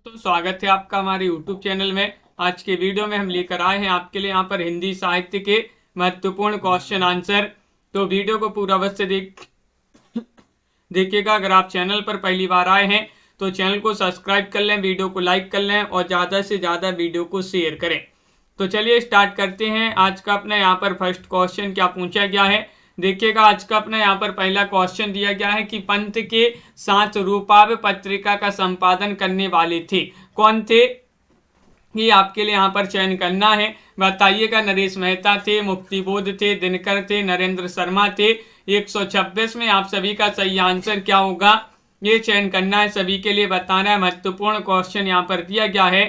तो स्वागत है आपका हमारे YouTube चैनल में। आज के वीडियो में हम लेकर आए हैं आपके लिए यहाँ पर हिंदी साहित्य के महत्वपूर्ण क्वेश्चन आंसर। तो वीडियो को पूरा अवश्य देखिएगा। अगर आप चैनल पर पहली बार आए हैं तो चैनल को सब्सक्राइब कर लें, वीडियो को लाइक कर लें और ज़्यादा से ज़्यादा वीडियो को शेयर करें। तो चलिए स्टार्ट करते हैं। आज का अपना यहाँ पर फर्स्ट क्वेश्चन क्या पूछा गया है, देखिएगा। आज का अपना यहाँ पर पहला क्वेश्चन दिया गया है कि पंत के साथ रूपाव पत्रिका का संपादन करने वाले थे, कौन थे, ये आपके लिए यहाँ पर चयन करना है। बताइएगा। नरेश मेहता थे, मुक्तिबोध थे, दिनकर थे, नरेंद्र शर्मा थे। 126 में आप सभी का सही आंसर क्या होगा ये चयन करना है, सभी के लिए बताना है। महत्वपूर्ण क्वेश्चन यहाँ पर दिया गया है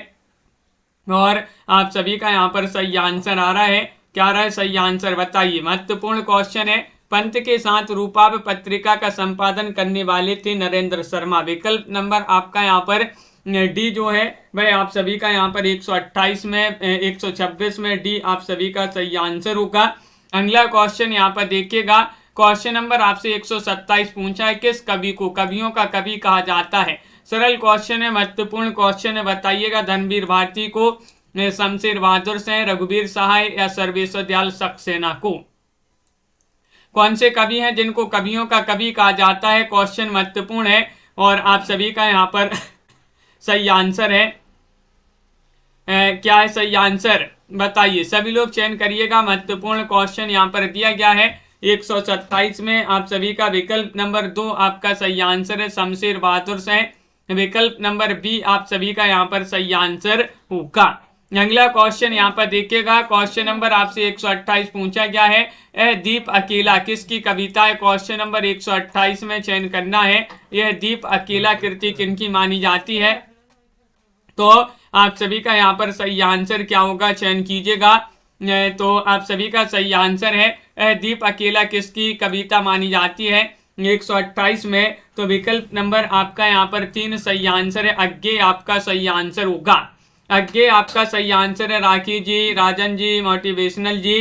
और आप सभी का यहाँ पर सही आंसर आ रहा है। क्या रहा है सही आंसर बताइए। महत्वपूर्ण क्वेश्चन है। पंत के साथ रूपाव पत्रिका का संपादन करने वाले थे नरेंद्र शर्मा। विकल्प नंबर आपका यहाँ पर डी जो है वह आप सभी का यहाँ पर 128 में 126 में डी आप सभी का सही आंसर होगा। अगला क्वेश्चन यहाँ पर देखिएगा। क्वेश्चन नंबर आपसे 127 पूछा है, किस कवि को कवियों का कवि कहा जाता है। सरल क्वेश्चन है, महत्वपूर्ण क्वेश्चन है। बताइएगा। धर्मवीर भारती को, शमशेर बहादुर से, रघुवीर सहाय या सर्वेश्वर दयाल सक्सेना को। कौन से कवि हैं जिनको कवियों का कवि कहा जाता है। क्वेश्चन महत्वपूर्ण है और आप सभी का यहाँ पर सही आंसर है। क्या है सही आंसर बताइए, सभी लोग चयन करिएगा। महत्वपूर्ण क्वेश्चन यहाँ पर दिया गया है 127 में आप सभी का विकल्प नंबर 2 आपका सही आंसर है, शमशेर बहादुर से। विकल्प नंबर बी आप सभी का यहाँ पर सही आंसर होगा। अगला क्वेश्चन यहाँ पर देखिएगा। क्वेश्चन नंबर आपसे 128 पूछा गया है, यह दीप अकेला किसकी कविता है। क्वेश्चन नंबर 128 में चयन करना है, यह दीप अकेला कृति किनकी मानी जाती है। तो आप सभी का यहाँ पर सही आंसर क्या होगा चयन कीजिएगा। तो आप सभी का सही आंसर है, दीप अकेला किसकी कविता मानी जाती है 128 में। तो विकल्प नंबर आपका यहाँ पर 3 सही आंसर है। अज्ञे आपका सही आंसर होगा। अज्ञे आपका सही आंसर है। राखी जी, राजन जी, मोटिवेशनल जी,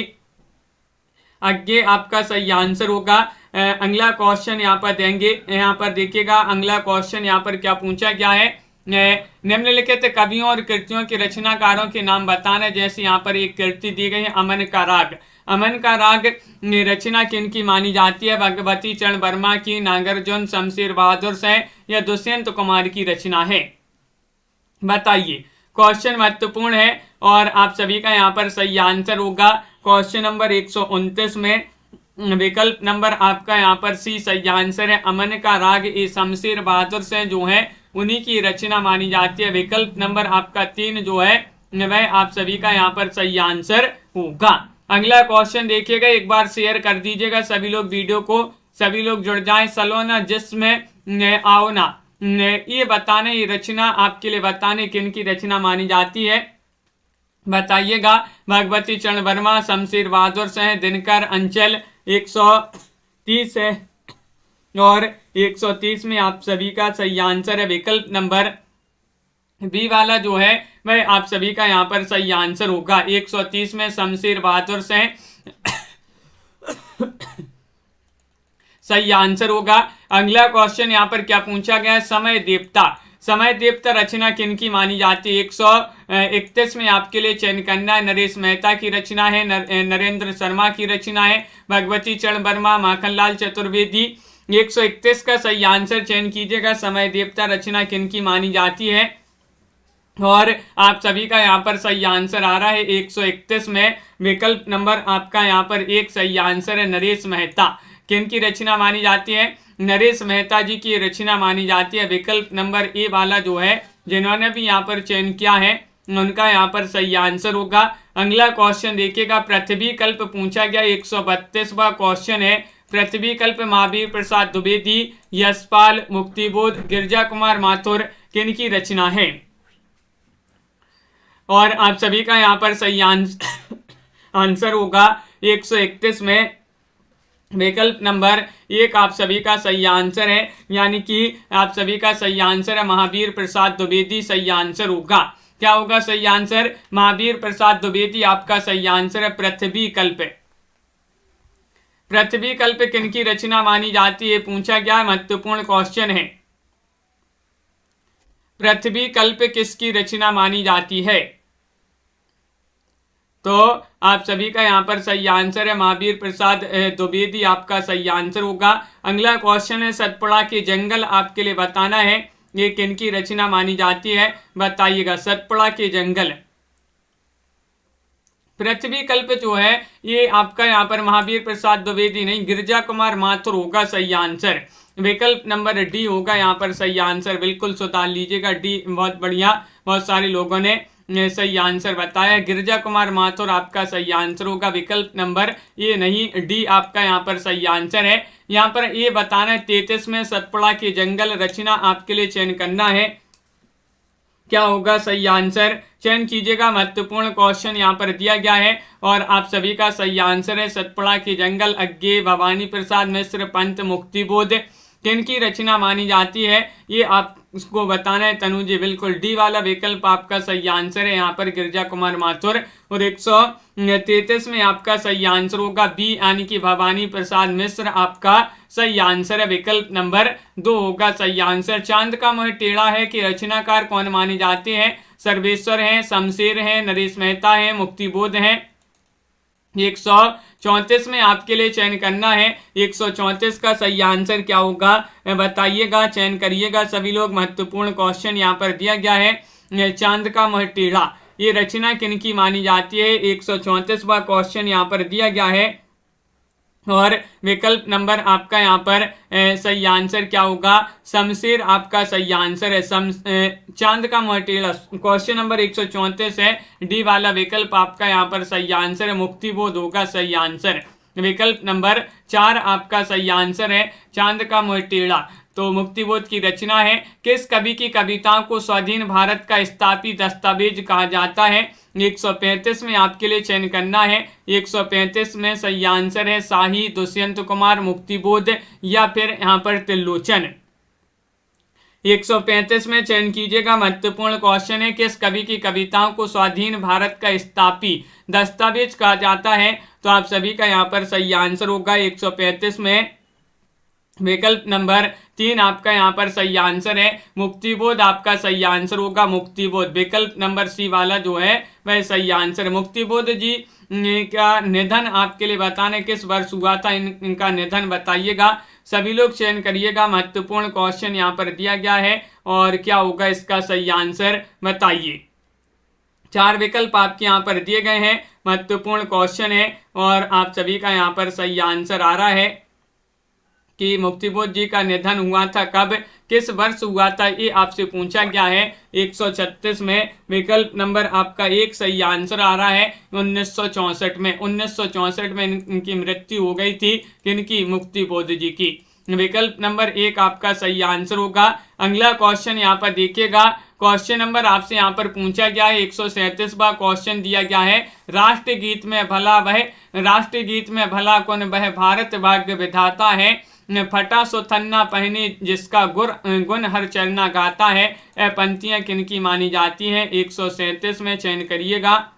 अज्ञे आपका सही आंसर होगा। अगला क्वेश्चन यहाँ पर देंगे, यहाँ पर देखिएगा। अगला क्वेश्चन यहाँ पर क्या पूछा गया है, निम्नलिखित कवियों और कृतियों के रचनाकारों के नाम बताना। जैसे यहाँ पर एक कृति दी गई है अमन का राग। अमन का राग रचना किनकी मानी जाती है। भगवती चरण वर्मा की, नागार्जुन, शमशेर बहादुर से या दुष्यंत कुमार की रचना है। बताइए। क्वेश्चन महत्वपूर्ण है और आप सभी का यहाँ पर सही आंसर होगा। क्वेश्चन नंबर 129 में विकल्प नंबर आपका यहाँ पर सी सही आंसर है। अमन का राग ये शमशेर बहादुर से जो है उन्हीं की रचना मानी जाती है। विकल्प नंबर आपका 3 जो है वह आप सभी का यहाँ पर सही आंसर होगा। अगला क्वेश्चन देखिएगा, एक बार शेयर कर दीजिएगा सभी लोग वीडियो को, सभी लोग जुड़ जाएं। सलोना जिसमें आओ ना, ये बताने, ये रचना आपके लिए बताने किन की रचना मानी जाती है। बताइएगा। भगवती चरण वर्मा, शमशेर बहादुर से, दिनकर, अंचल। 130 है और 130 में आप सभी का सही आंसर है। विकल्प नंबर बी वाला जो है वह आप सभी का यहाँ पर सही आंसर होगा। 130 में शमशेर बहादुर से सही आंसर होगा। अगला क्वेश्चन यहाँ पर क्या पूछा गया है, समय देवता। समय देवता रचना किनकी मानी जाती है। 131 में आपके लिए चयन करना है। नरेश मेहता की रचना है, नरेंद्र शर्मा की रचना है, भगवती चरण वर्मा, माखनलाल चतुर्वेदी। 131 का सही आंसर चयन कीजिएगा। समय देवता रचना किनकी मानी जाती है और आप सभी का यहाँ पर सही आंसर आ रहा है 131 में। विकल्प नंबर आपका यहाँ पर 1 सही आंसर है। नरेश मेहता किनकी रचना मानी जाती है, नरेश मेहता जी की रचना मानी जाती है। विकल्प नंबर ए वाला जो है जिन्होंने भी यहाँ पर चयन किया है उनका यहाँ पर सही आंसर होगा। अगला क्वेश्चन देखिएगा। पृथ्वी कल्प पूछा गया 132वां क्वेश्चन है। पृथ्वी कल्प महावीर प्रसाद द्विवेदी, यशपाल, मुक्तिबोध, गिरजा कुमार माथुर किनकी रचना है। और आप सभी का यहाँ पर सही आंसर होगा 131 में। विकल्प नंबर 1 आप सभी का सही आंसर है, यानी कि आप सभी का सही आंसर है महावीर प्रसाद द्विवेदी सही आंसर होगा। क्या होगा सही आंसर, महावीर प्रसाद द्विवेदी आपका सही आंसर है। पृथ्वी कल्प, पृथ्वी कल्प किनकी रचना मानी जाती है पूछा गया, महत्वपूर्ण क्वेश्चन है। पृथ्वी कल्प किसकी रचना मानी जाती है? तो आप सभी का यहाँ पर सही आंसर है महावीर प्रसाद द्विवेदी आपका सही आंसर होगा। अगला क्वेश्चन है सतपुड़ा के जंगल, आपके लिए बताना है ये किनकी रचना मानी जाती है, बताइएगा। सतपुड़ा के जंगल, पृथ्वी कल्प जो है ये आपका यहाँ पर महावीर प्रसाद द्विवेदी नहीं, गिरिजा कुमार माथुर होगा सही आंसर। विकल्प नंबर डी होगा यहाँ पर सही आंसर, बिल्कुल सुधार लीजिएगा। डी बहुत बढ़िया, बहुत सारे लोगों ने सही आंसर बताया। गिरिजा कुमार माथुर आपका सही आंसर होगा। विकल्प नंबर ए नहीं, डी आपका यहाँ पर सही आंसर है। यहाँ पर ये बताना है 33 में सतपुड़ा के जंगल रचना आपके लिए चयन करना है, क्या होगा सही आंसर, चयन कीजिएगा। महत्वपूर्ण क्वेश्चन यहाँ पर दिया गया है और आप सभी का सही आंसर है सतपुड़ा के जंगल। अज्ञे, भवानी प्रसाद मिश्र, पंत, मुक्तिबोध किनकी रचना मानी जाती है ये आपको बताना है। तनु जी बिल्कुल डी वाला विकल्प आपका सही आंसर है यहाँ पर, गिरिजा कुमार माथुर। और 133 में आपका सही आंसर होगा बी यानी कि भवानी प्रसाद मिश्र आपका सही आंसर है। विकल्प नंबर 2 होगा सही आंसर। चांद का मुंह टेढ़ा है कि रचनाकार कौन माने जाते हैं? सर्वेश्वर हैं, शमशेर हैं, नरेश मेहता हैं, मुक्तिबोध हैं। 134 में आपके लिए चयन करना है। 134 का सही आंसर क्या होगा बताइएगा, चयन करिएगा सभी लोग। महत्वपूर्ण क्वेश्चन यहाँ पर दिया गया है चांद का मुंह टेढ़ा, ये रचना किनकी मानी जाती है? 134वां क्वेश्चन यहाँ पर दिया गया है और विकल्प नंबर आपका यहाँ पर सही आंसर क्या होगा? शमशेर आपका सही आंसर है। चांद का मुंह टेढ़ा क्वेश्चन नंबर 134 है, डी वाला विकल्प आपका यहाँ पर सही आंसर है। मुक्तिबोध होगा सही आंसर। विकल्प नंबर 4 आपका सही आंसर है, चांद का मुंह टेढ़ा तो मुक्तिबोध की रचना है। किस कवि की कविताओं को स्वाधीन भारत का स्थापित दस्तावेज कहा जाता है? 135 में आपके लिए चयन करना है। 135 में सही आंसर है शाही, दुष्यंत कुमार, मुक्तिबोध या फिर यहाँ पर त्रिलोचन। 135 में चयन कीजिएगा। महत्वपूर्ण क्वेश्चन है किस कवि की कविताओं को स्वाधीन भारत का स्थापित दस्तावेज कहा जाता है? तो आप सभी का यहाँ पर सही आंसर होगा 135 में विकल्प नंबर 3 आपका यहाँ पर सही आंसर है। मुक्तिबोध आपका सही आंसर होगा। मुक्तिबोध विकल्प नंबर सी वाला जो है वह सही आंसर। मुक्तिबोध जी का निधन आपके लिए बताने किस वर्ष हुआ था, इनका निधन बताइएगा। सभी लोग चयन करिएगा। महत्वपूर्ण क्वेश्चन यहाँ पर दिया गया है और क्या होगा इसका सही आंसर बताइए। 4 विकल्प आपके यहाँ पर दिए गए हैं। महत्वपूर्ण क्वेश्चन है और आप सभी का यहाँ पर सही आंसर आ रहा है कि मुक्तिबोध जी का निधन हुआ था कब, किस वर्ष हुआ था, ये आपसे पूछा गया है। 136 में विकल्प नंबर आपका 1 सही आंसर आ रहा है। 1964 में 1964 में इनकी मृत्यु हो गई थी, किनकी? मुक्तिबोध जी की। विकल्प नंबर 1 आपका सही आंसर होगा। अगला क्वेश्चन यहाँ पर देखिएगा। क्वेश्चन नंबर आपसे यहाँ पर पूछा गया है 137वां क्वेश्चन दिया गया है। राष्ट्रगीत में भला कौन वह भारत भाग्य विधाता है? फटा सुथन्ना पहने जिसका गुण हर चरना गाता है, पंक्तियां किनकी मानी जाती हैं? 137 में चयन करिएगा।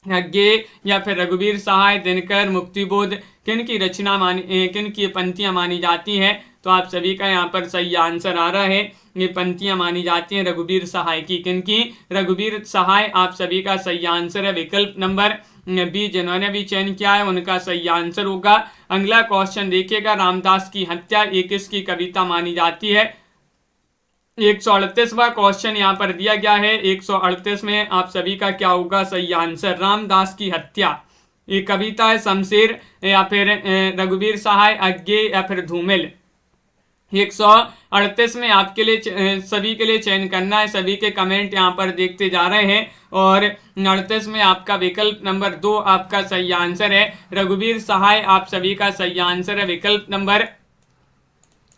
अज्ञे या फिर रघुवीर सहाय, दिनकर, मुक्तिबोध किनकी रचना किनकी पंक्तियां मानी जाती हैं? तो आप सभी का यहाँ पर सही आंसर आ रहा है, ये पंक्तियां मानी जाती हैं रघुवीर सहाय की। किनकी? रघुवीर सहाय आप सभी का सही आंसर है। विकल्प नंबर बी जिन्होंने भी चयन किया है उनका सही आंसर होगा। अगला क्वेश्चन देखिएगा। रामदास की हत्या ये किसकी कविता मानी जाती है? 138वां क्वेश्चन यहाँ पर दिया गया है। 138 में आप सभी का क्या होगा सही आंसर? रामदास की हत्या ये कविता है शमशेर या फिर रघुवीर सहाय, अज्ञे या फिर धूमिल। 138 में आपके लिए सभी के लिए चयन करना है। सभी के कमेंट यहाँ पर देखते जा रहे हैं और 38 में आपका विकल्प नंबर 2 आपका सही आंसर है। रघुवीर सहाय आप सभी का सही आंसर है। विकल्प नंबर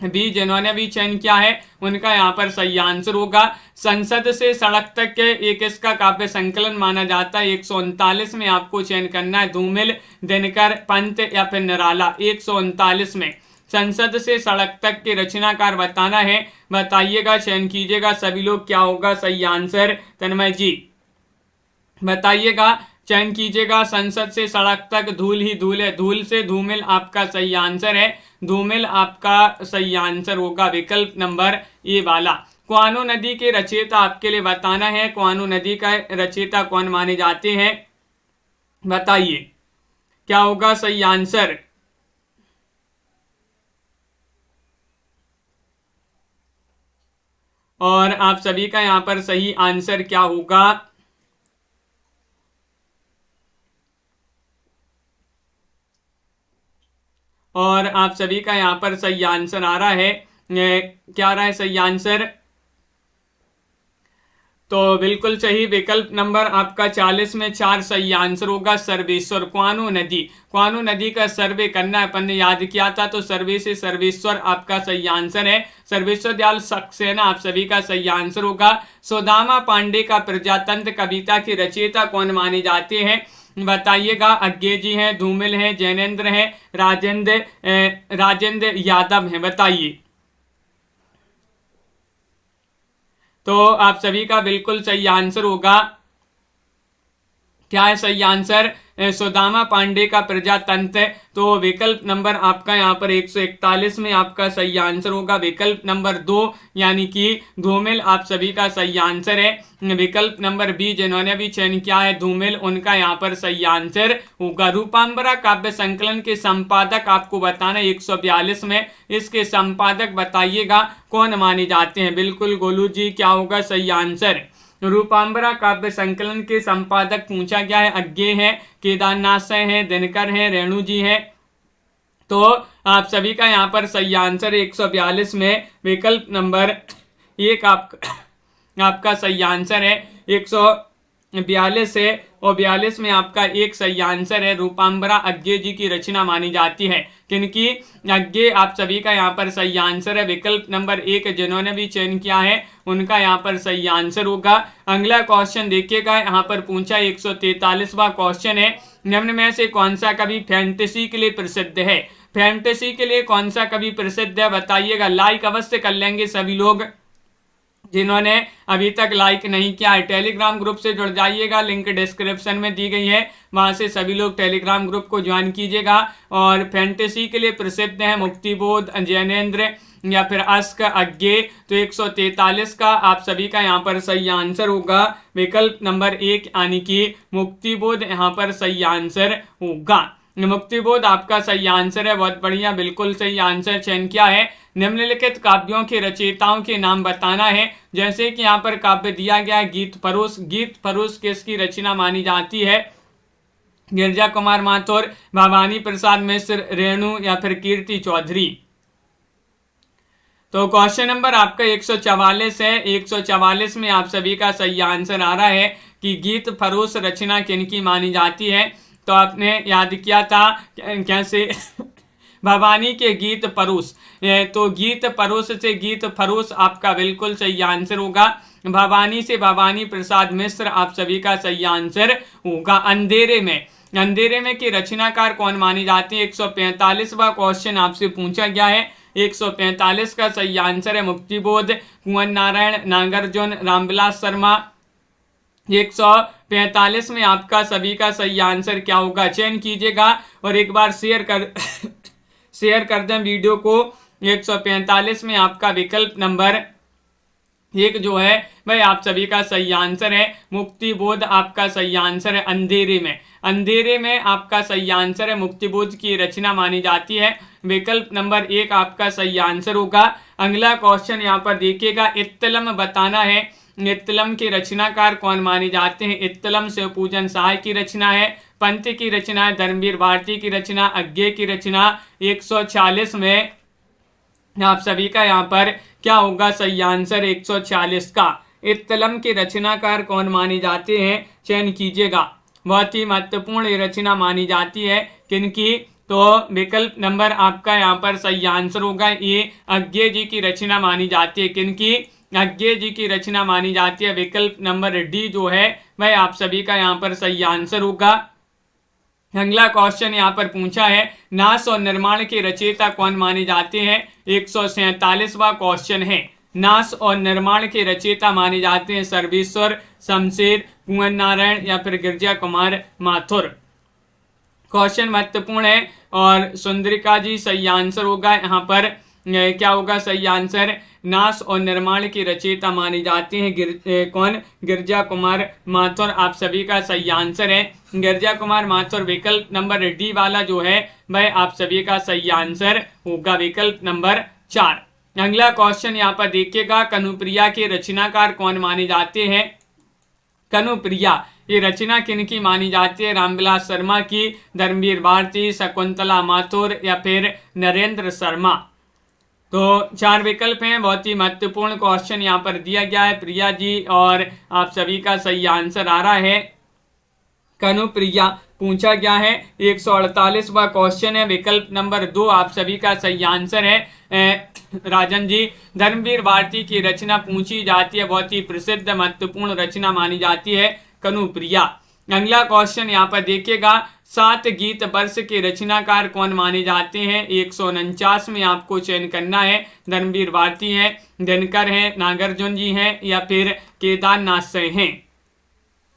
बी जिन्होंने भी चयन किया है उनका यहाँ पर सही आंसर होगा। संसद से सड़क तक के एक इसका काव्य संकलन माना जाता है। 139 में आपको चयन करना है। धूमिल, दिनकर, पंत या फिर निराला। 139 में संसद से सड़क तक के रचनाकार बताना है, बताइएगा, चयन कीजिएगा सभी लोग, क्या होगा सही आंसर? तन्मय जी बताइएगा, चयन कीजिएगा। संसद से सड़क तक धूल ही धूल है, धूल से धूमिल आपका सही आंसर है। धूमिल आपका सही आंसर होगा विकल्प नंबर ए वाला। कुआनो नदी के रचयिता आपके लिए बताना है, कुआनो नदी का रचयिता कौन माने जाते हैं, बताइए क्या होगा सही आंसर। और आप सभी का यहां पर सही आंसर क्या होगा, और आप सभी का यहां पर सही आंसर आ रहा है, क्या आ रहा है सही आंसर, तो बिल्कुल सही विकल्प नंबर आपका 40 में 4 सही आंसर होगा सर्वेश्वर। कुआनो नदी का सर्वे करना अपन ने याद किया था, तो सर्वे से सर्वेश्वर आपका सही आंसर है। सर्वेश्वर दयाल सक्सेना आप सभी का सही आंसर होगा। सुदामा पांडे का प्रजातंत्र कविता की रचयिता कौन माने जाते हैं, बताइएगा। अज्ञे जी हैं, धूमिल हैं, जैनेन्द्र हैं, राजेंद्र यादव हैं, बताइए। तो आप सभी का बिल्कुल सही आंसर होगा, क्या है सही आंसर, सुदामा पांडे का प्रजातंत्र। तो विकल्प नंबर आपका यहाँ पर 141 में आपका सही आंसर होगा विकल्प नंबर 2 यानी कि धूमिल आप सभी का सही आंसर है। विकल्प नंबर बी जिन्होंने भी चयन किया है धूमिल, उनका यहाँ पर सही आंसर होगा। रूपांबरा काव्य संकलन के संपादक आपको बताना 142 में, इसके संपादक बताइएगा कौन माने जाते हैं। बिल्कुल गोलू जी, क्या होगा सही आंसर। रूपांबरा काव्य संकलन के संपादक पूछा गया है, अज्ञे हैं, केदारनाथ हैं, दिनकर हैं, रेणु जी हैं। तो आप सभी का यहाँ पर सही आंसर 142 में विकल्प नंबर 1 आपका सही आंसर है। 142 है और 42 में आपका एक सही आंसर है। रूपांबरा अज्ञे जी की रचना मानी जाती है। किनकी, अज्ञे आप सभी का यहाँ पर सही आंसर है। विकल्प नंबर 1 जिन्होंने भी चयन किया है उनका यहाँ पर सही आंसर होगा। अगला क्वेश्चन देखिएगा, यहाँ पर पूछा 143वां क्वेश्चन है, निम्न में से कौन सा कवि फैंटेसी के लिए प्रसिद्ध है। फैंटेसी के लिए कौन सा कवि प्रसिद्ध है बताइएगा। लाइक अवश्य कर लेंगे सभी लोग, जिन्होंने अभी तक लाइक नहीं किया है टेलीग्राम ग्रुप से जुड़ जाइएगा, लिंक डिस्क्रिप्शन में दी गई है, वहां से सभी लोग टेलीग्राम ग्रुप को ज्वाइन कीजिएगा। और फैंटेसी के लिए प्रसिद्ध है मुक्तिबोध, जैनेन्द्र या फिर अस्क, अज्ञे। तो 143 का आप सभी का यहाँ पर सही आंसर होगा विकल्प नंबर 1 यानी कि मुक्तिबोध यहाँ पर सही आंसर होगा। मुक्तिबोध आपका सही आंसर है, बहुत बढ़िया, बिल्कुल सही आंसर चयन किया है। निम्नलिखित काव्यों के रचयिताओं के नाम बताना है। जैसे कि यहाँ पर काव्य दिया गया है गीत फरोश, गीत फरोश किसकी रचना मानी जाती है। गिरजा कुमार माथुर, भवानी प्रसाद मिश्र, रेणु या फिर कीर्ति चौधरी। तो क्वेश्चन नंबर आपका 144 है। 144 में आप सभी का सही आंसर आ रहा है कि गीत फरोश रचना किनकी मानी जाती है। तो आपने याद किया था कैसे भवानी के गीत फरोश, तो गीत फरोश से गीत फरोश आपका बिल्कुल सही आंसर होगा। भवानी से भवानी प्रसाद मिश्र आप सभी का सही आंसर होगा। अंधेरे में की रचनाकार कौन मानी जाती है। 145वां क्वेश्चन आपसे पूछा गया है। 145 का सही आंसर है मुक्तिबोध, कुंवर नारायण, नागार्जुन, रामविलास शर्मा। 145 में आपका सभी का सही आंसर क्या होगा, चयन कीजिएगा और एक बार शेयर कर दें वीडियो को। 145 में आपका विकल्प नंबर 1 जो है भाई आप सभी का सही आंसर है मुक्तिबोध आपका सही आंसर है। अंधेरे में आपका सही आंसर है मुक्तिबोध की रचना मानी जाती है। विकल्प नंबर 1 आपका सही आंसर होगा। अगला क्वेश्चन यहाँ पर देखिएगा, इत्तलम बताना है। इत्तलम के रचनाकार कौन माने जाते हैं। इत्तलम शिव पूजन सहाय की रचना है, पंत की रचना है, धर्मवीर भारती की रचना, अज्ञे की रचना। 146 में आप सभी का यहाँ पर क्या होगा सही आंसर 146 का। इत्तलम के रचनाकार कौन माने जाते हैं, चयन कीजिएगा। बहुत ही महत्वपूर्ण ये रचना मानी जाती है किनकी, तो विकल्प नंबर आपका यहाँ पर सही आंसर होगा। ये अज्ञे जी की रचना मानी जाती है। किनकी, अज्ञे जी की रचना मानी जाती है। विकल्प नंबर डी जो है वह आप सभी का यहाँ पर सही आंसर होगा। अगला क्वेश्चन यहाँ पर पूछा है, नाश और निर्माण के रचयिता कौन माने जाते हैं। 147वां क्वेश्चन है। नाश और निर्माण के रचयिता माने जाते हैं सर्वेश्वर, शमशेर, कुंवर नारायण या फिर गिरजा कुमार माथुर। क्वेश्चन महत्वपूर्ण है और सुंदरिका जी सही आंसर होगा यहाँ पर क्या होगा सही आंसर। नाश और निर्माण की रचयिता मानी जाती हैं कौन, गिरजा कुमार माथुर, आप सभी का सही आंसर है गिरजा कुमार माथुर। विकल्प नंबर डी वाला जो है वह आप सभी का सही आंसर होगा, विकल्प नंबर 4। अगला क्वेश्चन यहाँ पर देखिएगा, कनुप्रिया के रचनाकार कौन माने जाते हैं। कनुप्रिया ये रचना किनकी मानी जाती है, रामविलास शर्मा की, धर्मवीर भारती, शकुंतला माथुर या फिर नरेंद्र शर्मा। तो 4 विकल्प हैं, बहुत ही महत्वपूर्ण क्वेश्चन यहाँ पर दिया गया है प्रिया जी, और आप सभी का सही आंसर आ रहा है कनुप्रिया पूछा गया है। 148वां क्वेश्चन है, विकल्प नंबर 2 आप सभी का सही आंसर है राजन जी। धर्मवीर भारती की रचना पूछी जाती है, बहुत ही प्रसिद्ध महत्वपूर्ण रचना मानी जाती है कनुप्रिया। अगला क्वेश्चन यहाँ पर देखिएगा, 7 गीत वर्ष के रचनाकार कौन माने जाते हैं। 149 में आपको चयन करना है, धर्मवीर भारती हैं, दिनकर हैं, नागार्जुन जी हैं या फिर केदारनाथ से हैं।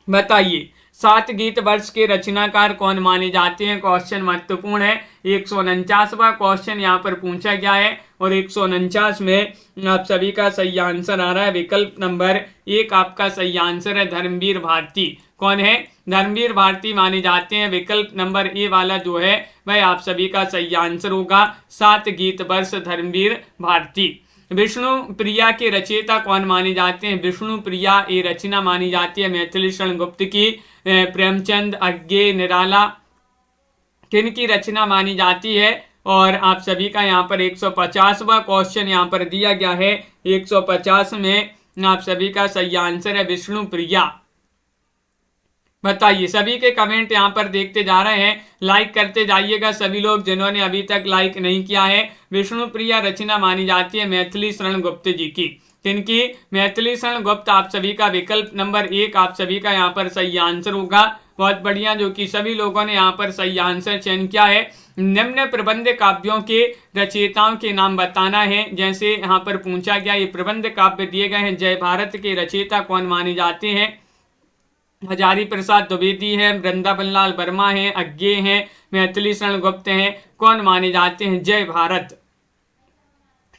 बताइए 7 गीत वर्ष के रचनाकार कौन माने जाते हैं, क्वेश्चन महत्वपूर्ण है। 149वां क्वेश्चन यहाँ पर पूछा गया है और 149 में आप सभी का सही आंसर आ रहा है, विकल्प नंबर 1 आपका सही आंसर है धर्मवीर भारती। कौन है, धर्मवीर भारती माने जाते हैं, विकल्प नंबर ए वाला जो है वह आप सभी का सही आंसर होगा, 7 गीत वर्ष धर्मवीर भारती। विष्णु प्रिया के रचयिता कौन माने जाते हैं। विष्णु प्रिया ये रचना मानी जाती है मैथिली शरण गुप्त की, प्रेमचंद, अज्ञे, निराला किनकी रचना मानी जाती है। और आप सभी का यहाँ पर 150वां क्वेश्चन यहाँ पर दिया गया है, 150 में आप सभी का सही आंसर है विष्णु प्रिया। बताइए, सभी के कमेंट यहाँ पर देखते जा रहे हैं, लाइक करते जाइएगा सभी लोग जिन्होंने अभी तक लाइक नहीं किया है। विष्णु प्रिया रचना मानी जाती है मैथिली शरण गुप्त जी की, किनकी, मैथिली शरण गुप्त। आप सभी का विकल्प नंबर 1 आप सभी का यहाँ पर सही आंसर होगा, बहुत बढ़िया, जो कि सभी लोगों ने यहाँ पर सही आंसर चयन किया है। निम्न प्रबंध काव्यों के रचयिताओं के नाम बताना है, जैसे यहाँ पर पूछा गया, ये प्रबंध काव्य दिए गए हैं। जय भारत के रचयिता कौन माने जाते हैं, हजारी प्रसाद द्विवेदी है, वृंदावन लाल वर्मा है, अज्ञे हैं, मैथिली शरण गुप्त हैं, कौन माने जाते हैं जय भारत।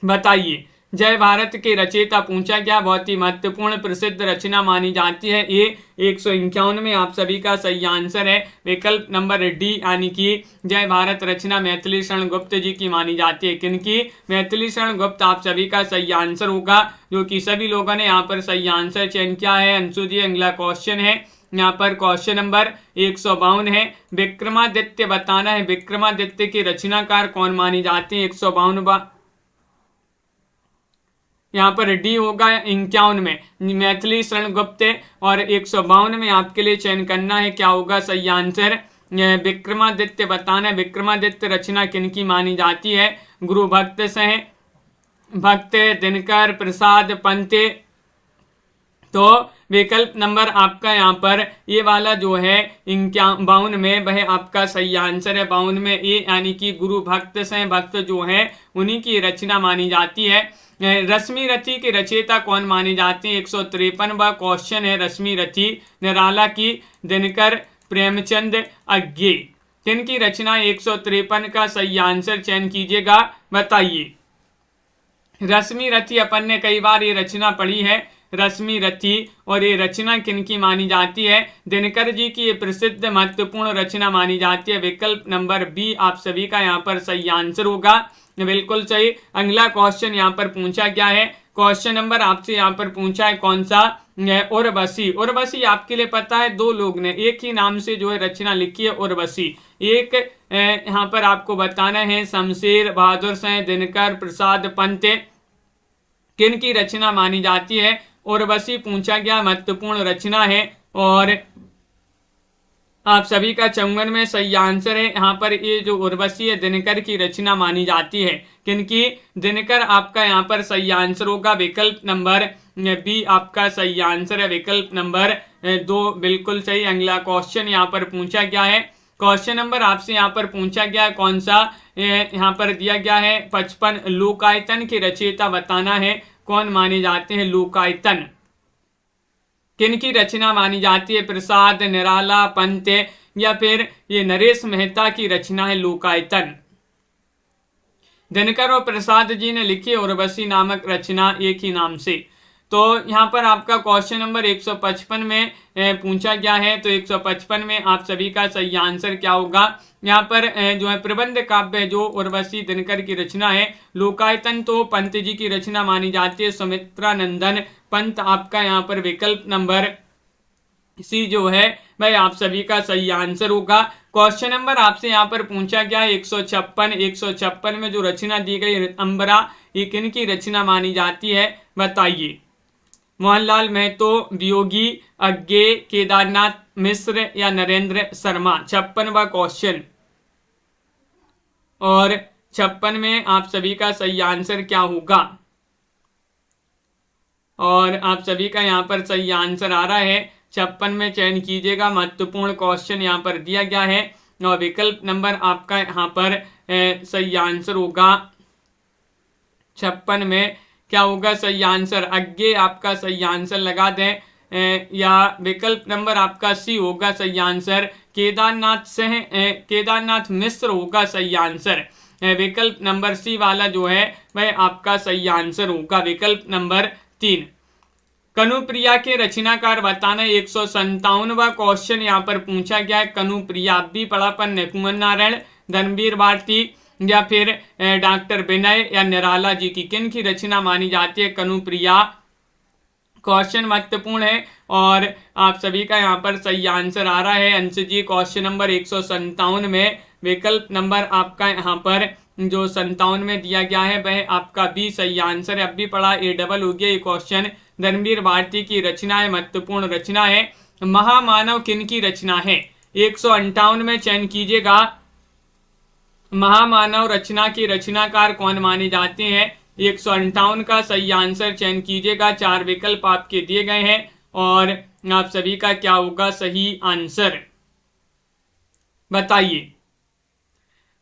बताइए, जय भारत के रचयिता पूछा गया, बहुत ही महत्वपूर्ण प्रसिद्ध रचना मानी जाती है। ये 151 में आप सभी का सही आंसर है, विकल्प नंबर डी, यानी कि जय भारत रचना मैथिली शरण गुप्त जी की मानी जाती है, किनकी, मैथिली शरण गुप्त। आप सभी का सही आंसर होगा, जो कि सभी लोगों ने यहाँ पर सही आंसर चयन किया है। अंशु जी, अगला क्वेश्चन है, यहाँ पर क्वेश्चन नंबर 152 है, विक्रमादित्य बताना है, विक्रमादित्य के रचनाकार कौन मानी जाते हैं। 152 यहाँ पर डी होगा, 51 में मैथिली शरण गुप्त, और 152 में आपके लिए चयन करना है, क्या होगा सही आंसर, विक्रमादित्य बताना है। विक्रमादित्य रचना किनकी मानी जाती है, गुरु भक्त से, भक्त, दिनकर, प्रसाद, पंत। तो विकल्प नंबर आपका यहाँ पर ये वाला जो है 52 में वह आपका सही आंसर है, 52 में ए, यानी कि गुरु भक्त से, भक्त जो है उन्हीं की रचना मानी जाती है। रश्मि रथी के रचयिता कौन माने जाते हैं। 153वां क्वेश्चन है, रश्मि रथी, निराला की, दिनकर, प्रेमचंद, अज्ञे, किनकी रचना। 153 का सही आंसर चयन कीजिएगा। बताइए, रश्मि रथी अपन ने कई बार ये रचना पढ़ी है, रश्मि रथी, और ये रचना किनकी मानी जाती है, दिनकर जी की ये प्रसिद्ध महत्वपूर्ण रचना मानी जाती है। विकल्प नंबर बी आप सभी का यहाँ पर सही आंसर होगा, बिल्कुल सही। अगला क्वेश्चन यहाँ पर पूछा गया है, क्वेश्चन नंबर आपसे यहाँ पर पूछा है कौन सा, उर्वशी। उर्वशी आपके लिए पता है, 2 लोग ने एक ही नाम से जो है रचना लिखी है उर्वशी। एक यहाँ पर आपको बताना है शमशेर बहादुर से, दिनकर, प्रसाद, पंत, किनकी रचना मानी जाती है। उर्वशी पूछा गया, महत्वपूर्ण रचना है, और आप सभी का 54 में सही आंसर है। यहाँ पर ये जो उर्वशी है दिनकर की रचना मानी जाती है, किनकी, दिनकर। आपका यहाँ पर सही आंसर होगा, विकल्प नंबर बी आपका सही आंसर है, विकल्प नंबर 2 बिल्कुल सही। अगला क्वेश्चन यहाँ पर पूछा गया है, क्वेश्चन नंबर आपसे यहाँ पर पूछा गया है कौन सा, यहाँ पर दिया गया है 55, लोकायतन के रचयिता बताना है, कौन माने जाते हैं लोकायतन, किनकी रचना मानी जाती है। प्रसाद, निराला, पंत, या फिर ये नरेश मेहता की रचना है लोकायतन। दिनकर और प्रसाद जी ने लिखी उर्वशी नामक रचना एक ही नाम से। तो यहाँ पर आपका क्वेश्चन नंबर 155 में पूछा गया है। तो 155 में आप सभी का सही आंसर क्या होगा? यहाँ पर जो है प्रबंध काव्य जो उर्वशी दिनकर की रचना है। लोकायतन तो पंत जी की रचना मानी जाती है। सुमित्रा नंदन पंत आपका यहाँ पर विकल्प नंबर सी जो है भाई आप सभी का सही आंसर होगा। क्वेश्चन नंबर आपसे यहाँ पर पूछा गया है 156 में जो रचना दी गई ऋतंबरा, ये किनकी रचना मानी जाती है? बताइए। मोहनलाल महतो, वियोगी, अज्ञे, केदारनाथ मिश्र या नरेंद्र शर्मा। 56वां क्वेश्चन। और 56 में आप सभी का सही आंसर क्या होगा? और आप सभी का यहाँ पर सही आंसर आ रहा है 56 में चयन कीजिएगा। महत्वपूर्ण क्वेश्चन यहाँ पर दिया गया है और विकल्प नंबर आपका यहाँ पर सही आंसर होगा 56 में क्या होगा सही आंसर? अज्ञे आपका सही आंसर लगा दें या विकल्प नंबर आपका सी होगा सही आंसर। केदारनाथ मिश्र होगा सही आंसर। विकल्प नंबर सी वाला जो है वह आपका सही आंसर होगा विकल्प नंबर 3। कनुप्रिया के रचनाकार बताना। 157वां क्वेश्चन यहाँ पर पूछा गया है। कनुप्रिया आप भी पढ़ा पर कुंवर नारायण, धर्मवीर भारती या फिर डॉक्टर विनय या निराला जी की किन की रचना मानी जाती है कनुप्रिया? क्वेश्चन महत्वपूर्ण है और आप सभी का यहाँ पर सही आंसर आ रहा है अंश जी। क्वेश्चन नंबर 157 में विकल्प नंबर आपका यहाँ पर जो 57 में दिया गया है वह आपका भी सही आंसर है। अब भी पढ़ा ए डबल हो गया ये क्वेश्चन। धर्मवीर भारती की रचना है, महत्वपूर्ण रचना है। महामानव किन की रचना है? 158 में चयन कीजिएगा। महामानव रचना की रचनाकार कौन माने जाते हैं? 158 का सही आंसर चयन कीजिएगा। 4 विकल्प आपके दिए गए हैं और आप सभी का क्या होगा सही आंसर? बताइए।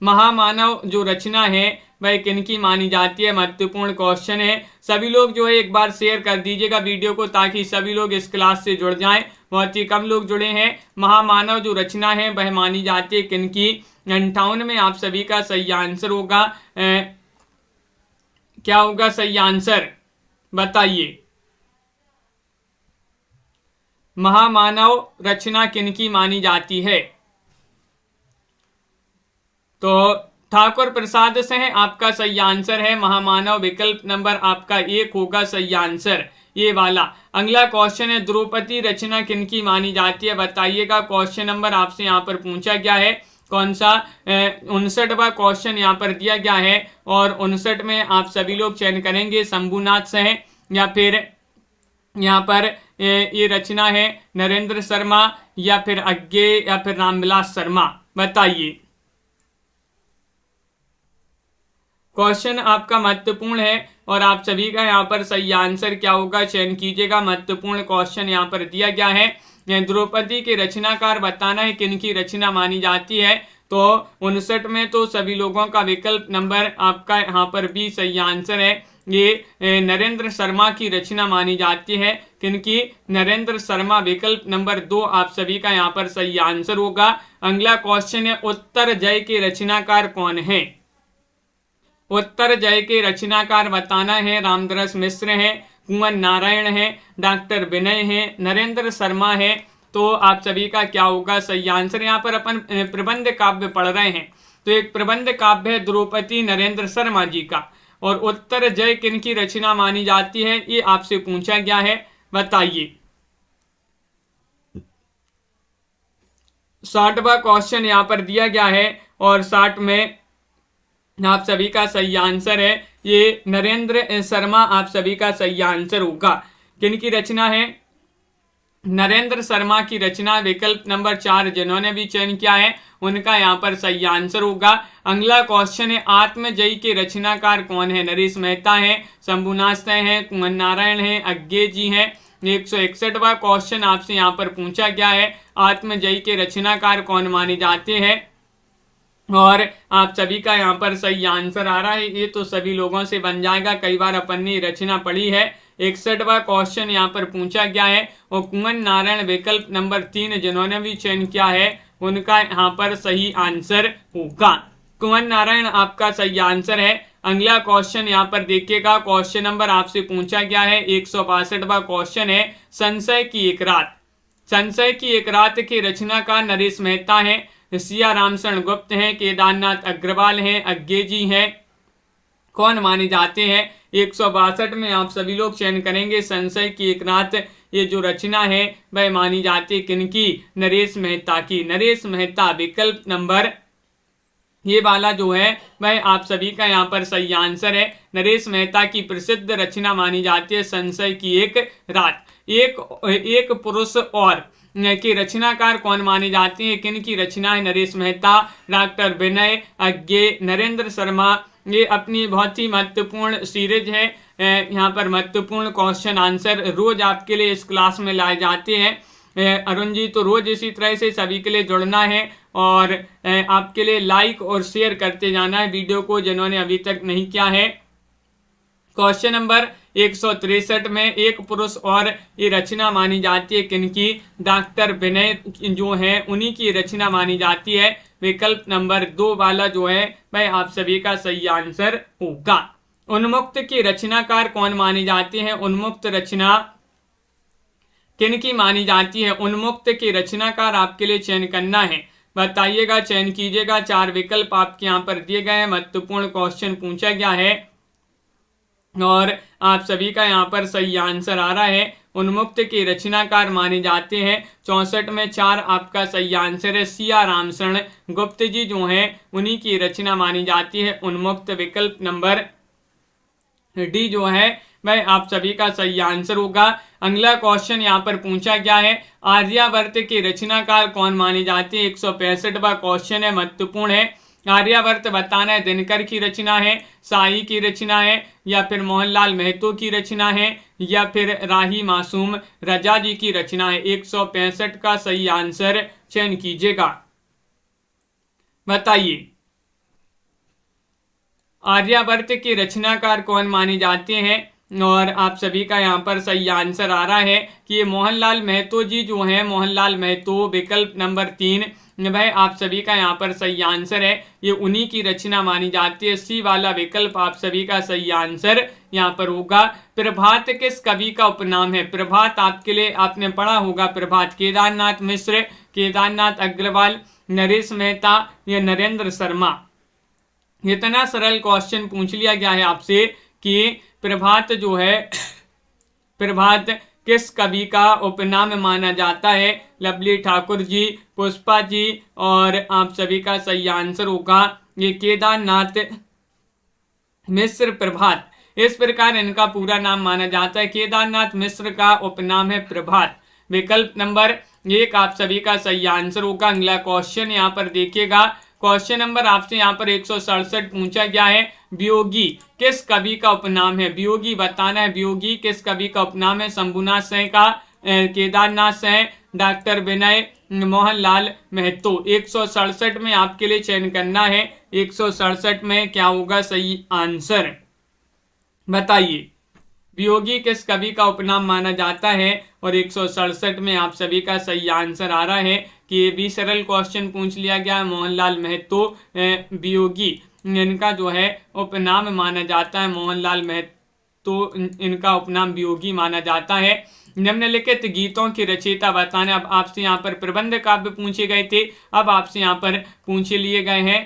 महामानव जो रचना है वह किनकी मानी जाती है? महत्वपूर्ण क्वेश्चन है। सभी लोग जो है एक बार शेयर कर दीजिएगा वीडियो को ताकि सभी लोग इस क्लास से जुड़ जाएं। बहुत ही कम लोग जुड़े हैं। महामानव जो रचना है वह मानी जाती है किनकी? 58 में आप सभी का सही आंसर होगा क्या होगा सही आंसर? बताइए। महामानव रचना किनकी मानी जाती है? तो ठाकुर प्रसाद से है आपका सही आंसर है महामानव। विकल्प नंबर आपका 1 होगा सही आंसर ये वाला। अगला क्वेश्चन है द्रौपदी रचना किनकी मानी जाती है? बताइएगा। क्वेश्चन नंबर आपसे यहाँ पर पूछा गया है कौन सा? 59वां क्वेश्चन यहाँ पर दिया गया है और 59 में आप सभी लोग चयन करेंगे शंभुनाथ से है या फिर यहाँ पर ये रचना है नरेंद्र शर्मा या फिर अज्ञे या फिर रामविलास शर्मा। बताइए। क्वेश्चन आपका महत्वपूर्ण है और आप सभी का यहाँ पर सही आंसर क्या होगा चयन कीजिएगा। महत्वपूर्ण क्वेश्चन यहाँ पर दिया गया है द्रौपदी के रचनाकार बताना है किनकी रचना मानी जाती है। तो 59 में तो सभी लोगों का विकल्प नंबर आपका यहाँ पर भी सही आंसर है। ये नरेंद्र शर्मा की रचना मानी जाती है किनकी? नरेंद्र शर्मा। विकल्प नंबर 2 आप सभी का यहाँ पर सही आंसर होगा। अगला क्वेश्चन है उत्तर जय के रचनाकार कौन है? उत्तर जय के रचनाकार बताना है। रामदास मिश्र है, कुंवर नारायण है, डॉक्टर विनय है, नरेंद्र शर्मा है। तो आप सभी का क्या होगा सही आंसर? यहाँ पर अपन प्रबंध काव्य पढ़ रहे हैं तो एक प्रबंध काव्य है द्रौपदी नरेंद्र शर्मा जी का और उत्तर जय किनकी रचना मानी जाती है ये आपसे पूछा गया है। बताइए। 60वां क्वेश्चन यहाँ पर दिया गया है और 60 में आप सभी का सही आंसर है ये नरेंद्र शर्मा। आप सभी का सही आंसर होगा। किनकी रचना है? नरेंद्र शर्मा की रचना। विकल्प नंबर 4 जिन्होंने भी चयन किया है उनका यहाँ पर सही आंसर होगा। अगला क्वेश्चन है आत्मजयी के रचनाकार कौन है? नरेश मेहता है, शंभुनाथ है, कुंवर नारायण है, अज्ञे जी हैं। 161वां क्वेश्चन आपसे यहाँ पर पूछा गया है आत्मजयी के रचनाकार कौन माने जाते हैं और आप सभी का यहाँ पर सही आंसर आ रहा है। ये तो सभी लोगों से बन जाएगा, कई बार अपन ने रचना पढ़ी है। 61वां क्वेश्चन यहाँ पर पूछा गया है और कुंवर नारायण विकल्प नंबर 3 जिन्होंने भी चयन किया है उनका यहाँ पर सही आंसर होगा। कुंवर नारायण आपका सही आंसर है अगला क्वेश्चन यहाँ पर देखिएगा, क्वेश्चन नंबर आपसे पूछा गया है 162वां क्वेश्चन है, संशय की एक रात। संशय की एक रात के रचनाकार नरेश मेहता है, सिया रामशरण गुप्त हैं, केदारनाथ अग्रवाल हैं, अज्ञे जी हैं, कौन माने जाते हैं। 162 में आप सभी लोग चयन करेंगे संशय की एक रात, ये जो रचना है वह मानी जाती है किनकी, नरेश मेहता की। नरेश मेहता विकल्प नंबर ये वाला जो है वह आप सभी का यहाँ पर सही आंसर है। नरेश मेहता की प्रसिद्ध रचना मानी जाती है संशय की एक रात। एक पुरुष और की रचनाकार कौन माने जाते हैं, किन की रचना है, नरेश मेहता, डॉक्टर विनय, अज्ञे, नरेंद्र शर्मा। ये अपनी बहुत ही महत्वपूर्ण सीरीज है, यहाँ पर महत्वपूर्ण क्वेश्चन आंसर रोज आपके लिए इस क्लास में लाए जाते हैं। अरुण जी तो रोज इसी तरह से सभी के लिए जुड़ना है और आपके लिए लाइक और शेयर करते जाना है वीडियो को, जिन्होंने अभी तक नहीं किया है। क्वेश्चन नंबर 163 में एक पुरुष और ये रचना मानी जाती है किनकी, डॉक्टर विनय जो है उन्हीं की रचना मानी जाती है। विकल्प नंबर 2 वाला जो है वह आप सभी का सही आंसर होगा। उन्मुक्त की रचनाकार कौन मानी जाती है, उन्मुक्त रचना किनकी मानी जाती है, उन्मुक्त की रचनाकार आपके लिए चयन करना है, बताइएगा, चयन कीजिएगा। 4 विकल्प आपके यहाँ पर दिए गए हैं, महत्वपूर्ण क्वेश्चन पूछा गया है और आप सभी का यहाँ पर सही आंसर आ रहा है। उन्मुक्त के रचनाकार माने जाते हैं 64 में 4 आपका सही आंसर है। सिया रामशरण गुप्त जी जो हैं उन्हीं की रचना मानी जाती है उन्मुक्त। विकल्प नंबर डी जो है वह आप सभी का सही आंसर होगा। अगला क्वेश्चन यहाँ पर पूछा गया है, आर्यावर्त के रचनाकार कौन माने जाते हैं। 165वां क्वेश्चन है, महत्वपूर्ण है। आर्यावर्त बताना है दिनकर की रचना है, साई की रचना है, या फिर मोहनलाल महतो की रचना है, या फिर राही मासूम रजा जी की रचना है। 165 का सही आंसर चयन कीजिएगा, बताइए। आर्यावर्त के रचनाकार कौन माने जाते हैं और आप सभी का यहाँ पर सही आंसर आ रहा है कि ये मोहनलाल महतो जी जो हैं, मोहनलाल महतो। विकल्प नंबर 3 वह आप सभी का यहाँ पर सही आंसर है, ये उन्हीं की रचना मानी जाती है। सी वाला विकल्प आप सभी का सही आंसर यहाँ पर होगा। प्रभात किस कवि का उपनाम है। प्रभात आपके लिए आपने पढ़ा होगा, प्रभात केदारनाथ मिश्र, केदारनाथ अग्रवाल, नरेश मेहता या नरेंद्र शर्मा। इतना सरल क्वेश्चन पूछ लिया गया है आपसे कि प्रभात जो है, प्रभात किस कवि का उपनाम माना जाता है। लवली ठाकुर जी, पुष्पा जी, और आप सभी का सही आंसर होगा ये केदारनाथ मिश्र प्रभात। इस प्रकार इनका पूरा नाम माना जाता है। केदारनाथ मिश्र का उपनाम है प्रभात। विकल्प नंबर 1 आप सभी का सही आंसर होगा। अगला क्वेश्चन यहाँ पर देखिएगा, क्वेश्चन नंबर आपसे यहाँ पर 167 पूछा गया है, वियोगी किस कवि का उपनाम है। वियोगी बताना है, वियोगी किस कवि का उपनाम है। शंभुनाथ सेन का, केदारनाथ सेन, डॉक्टर विनय, मोहनलाल महतो। 167 में आपके लिए चयन करना है। 167 में क्या होगा सही आंसर, बताइए। वियोगी किस कवि का उपनाम माना जाता है और 167 में आप सभी का सही आंसर आ रहा है कि ये भी सरल क्वेश्चन पूछ लिया गया है। मोहनलाल महतो वियोगी इनका जो है उपनाम माना जाता है। मोहनलाल महतो इनका उपनाम वियोगी माना जाता है। निम्नलिखित गीतों की रचयिता बताना। अब आपसे यहाँ पर प्रबंध काव्य पूछे गए थे, अब आपसे यहाँ पर पूछे लिए गए हैं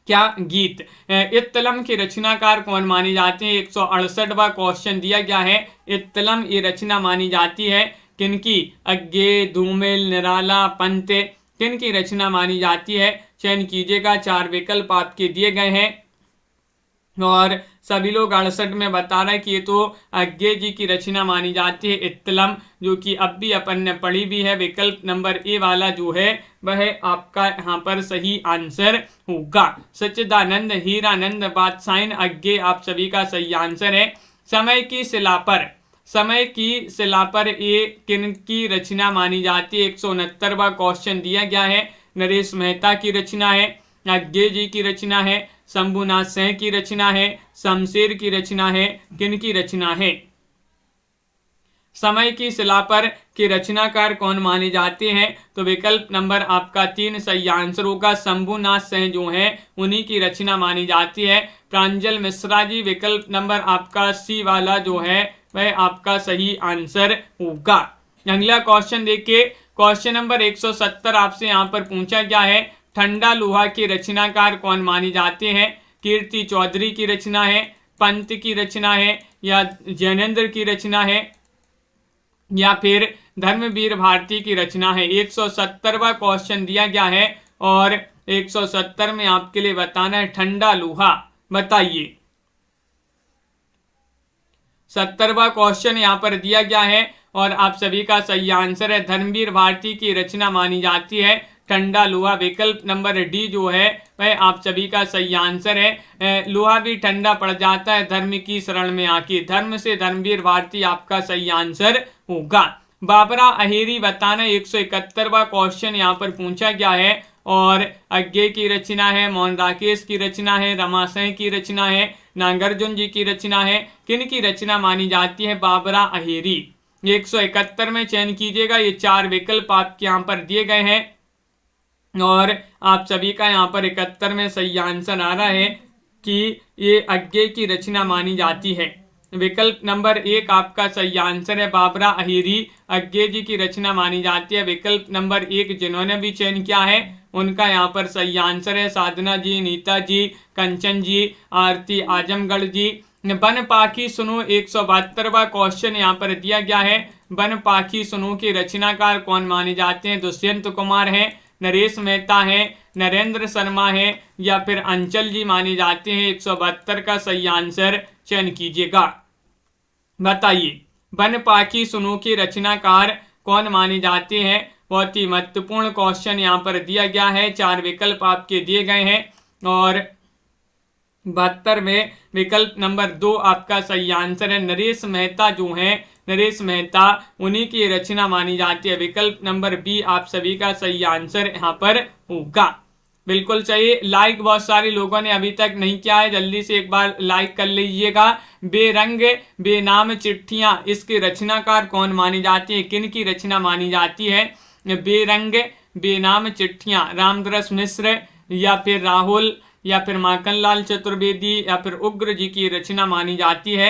क्या गीत। इत्तलम की रचनाकार कौन मानी जाती है। 168वां क्वेश्चन दिया गया है। इत्तलम ये रचना मानी जाती है किनकी, अज्ञे, धूमिल, निराला, पंत, किनकी रचना मानी जाती है। चयन कीजिएगा। 4 विकल्प आपके दिए गए हैं और सभी लोग 68 में बता रहे हैं कि ये तो अज्ञे जी की रचना मानी जाती है इत्तलम, जो कि अब भी अपन ने पढ़ी भी है। विकल्प नंबर ए वाला जो है वह आपका यहाँ पर सही आंसर होगा। सच्चिदानंद, हीरानंद, बादशाहीन, अज्ञे आप सभी का सही आंसर है। समय की शिला पर, समय की शिला पर ये किन की रचना मानी जाती है। 169वां क्वेश्चन दिया गया है। नरेश मेहता की रचना है, अज्ञे जी की रचना है, शंभुनाथ सेन की रचना है, शमशेर की रचना है, किन की रचना है। समय की शिला पर के रचनाकार कौन माने जाते हैं? तो विकल्प नंबर आपका 3 सही आंसर होगा। शंभुनाथ सेन जो है उन्हीं की रचना मानी जाती है। प्रांजल मिश्रा जी, विकल्प नंबर आपका सी वाला जो है वह आपका सही आंसर होगा। अगला क्वेश्चन देखिए, क्वेश्चन नंबर 170 आपसे यहाँ पर पूछा गया है, ठंडा लोहा के रचनाकार कौन माने जाते हैं? कीर्ति चौधरी की रचना है, पंत की रचना है, या जैनेन्द्र की रचना है, या फिर धर्मवीर भारती की रचना है। 170वां क्वेश्चन दिया गया है और 170 में आपके लिए बताना है ठंडा लोहा। बताइए। 70वां क्वेश्चन यहाँ पर दिया गया है और आप सभी का सही आंसर है धर्मवीर भारती की रचना मानी जाती है ठंडा लोहा। विकल्प नंबर डी जो है वह आप सभी का सही आंसर है। लोहा भी ठंडा पड़ जाता है धर्म की शरण में आके। धर्म से धर्मवीर भारती आपका सही आंसर होगा। बाबरा अहेरी बताना 171वां क्वेश्चन यहाँ पर पूछा गया है और अज्ञे की रचना है, मोहन राकेश की रचना है, रमाशय की रचना है, नागार्जुन जी की रचना है। किन की रचना मानी जाती है? बाबरा अहेरी। 171 में चयन कीजिएगा। ये 4 विकल्प आपके यहाँ पर दिए गए हैं और आप सभी का यहाँ पर 71 में सही आंसर आ रहा है कि ये अज्ञे की रचना मानी जाती है। विकल्प नंबर 1 आपका सही आंसर है, बाबरा अहेरी अज्ञे जी की रचना मानी जाती है। विकल्प नंबर 1 जिन्होंने भी चयन किया है उनका यहाँ पर सही आंसर है साधना जी, नीता जी, कंचन जी, आरती आजमगढ़ जी। वन पाखी सुनो 172वां क्वेश्चन यहाँ पर दिया गया है। वन पाखी सुनो के रचनाकार कौन माने जाते हैं? दुष्यंत कुमार है, नरेश मेहता है, नरेंद्र शर्मा है, या फिर अंचल जी माने जाते हैं। 172 का सही आंसर चयन कीजिएगा। बताइए, वन पाखी सुनो के रचनाकार कौन माने जाते हैं? बहुत ही महत्वपूर्ण क्वेश्चन यहाँ पर दिया गया है। 4 विकल्प आपके दिए गए हैं और 72 में विकल्प नंबर 2 आपका सही आंसर है। नरेश मेहता जो है, नरेश मेहता उन्हीं की रचना मानी जाती है। विकल्प नंबर बी आप सभी का सही आंसर यहाँ पर होगा। बिल्कुल सही। लाइक बहुत सारे लोगों ने अभी तक नहीं किया है, जल्दी से एक बार लाइक कर लीजिएगा। बेरंग बेनाम चिट्ठियां, इसके रचनाकार कौन मानी जाती है? किन की रचना मानी जाती है? बेरंग बेनाम चिट्ठियां, रामदरस मिश्र, या फिर राहुल, या फिर माखनलाल चतुर्वेदी, या फिर उग्र जी की रचना मानी जाती है।